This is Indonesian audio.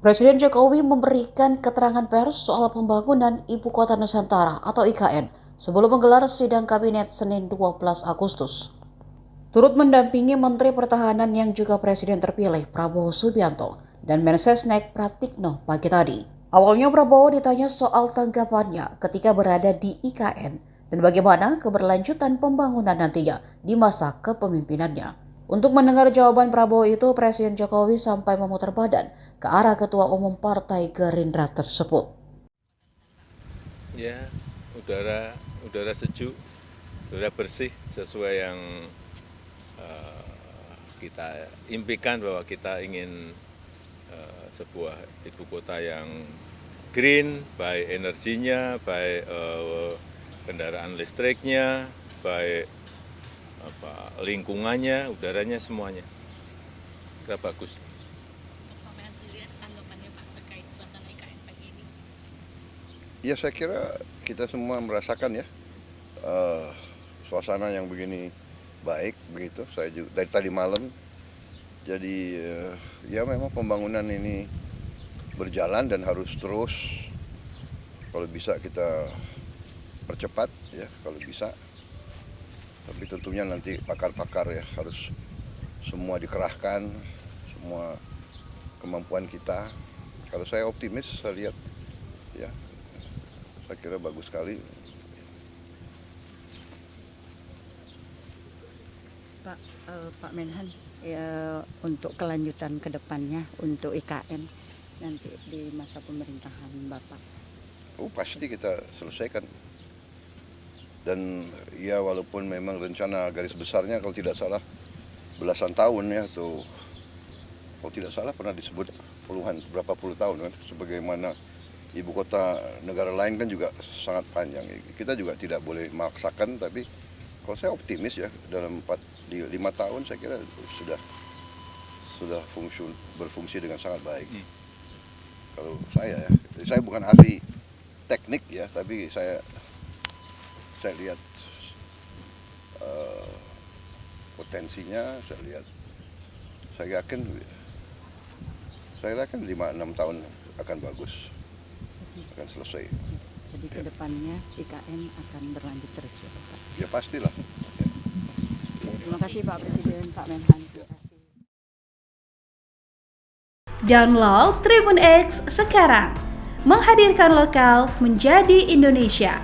Presiden Jokowi memberikan keterangan pers soal pembangunan Ibu Kota Nusantara atau IKN sebelum menggelar sidang kabinet Senin 12 Agustus. Turut mendampingi Menteri Pertahanan yang juga Presiden terpilih Prabowo Subianto dan Mensesnek Pratikno pagi tadi. Awalnya Prabowo ditanya soal tanggapannya ketika berada di IKN dan bagaimana keberlanjutan pembangunan nantinya di masa kepemimpinannya. Untuk mendengar jawaban Prabowo itu, Presiden Jokowi sampai memutar badan ke arah Ketua Umum Partai Gerindra tersebut. Ya, udara sejuk, udara bersih sesuai yang kita impikan bahwa kita ingin sebuah ibu kota yang green, baik energinya, baik kendaraan listriknya, baik lingkungannya, udaranya, semuanya. Kira bagus. Pak Menhan sendiri tanggapannya Pak terkait suasana IKN pagi ini? Ya saya kira kita semua merasakan ya suasana yang begini baik begitu. Saya juga dari tadi malam. Jadi ya memang pembangunan ini berjalan dan harus terus. Kalau bisa kita percepat ya kalau bisa. Tapi tentunya nanti pakar-pakar ya harus semua dikerahkan, semua kemampuan kita. Kalau saya optimis, saya lihat ya, saya kira bagus sekali. Pak Menhan, ya, untuk kelanjutan ke depannya untuk IKN nanti di masa pemerintahan Bapak. Pasti kita selesaikan. Dan ya walaupun memang rencana garis besarnya kalau tidak salah belasan tahun ya, atau kalau tidak salah pernah disebut puluhan, berapa puluh tahun kan, sebagaimana ibu kota negara lain kan juga sangat panjang. Kita juga tidak boleh memaksakan, tapi kalau saya optimis ya dalam 5 tahun saya kira sudah berfungsi dengan sangat baik. Kalau saya bukan ahli teknik ya, tapi saya lihat potensinya, saya yakin 5-6 tahun akan bagus, akan selesai. Jadi ke depannya IKN akan berlanjut terus ya Pak? Ya pastilah. Ya. Terima kasih Pak Presiden, Pak Menhan. Download Tribun X sekarang, menghadirkan lokal menjadi Indonesia.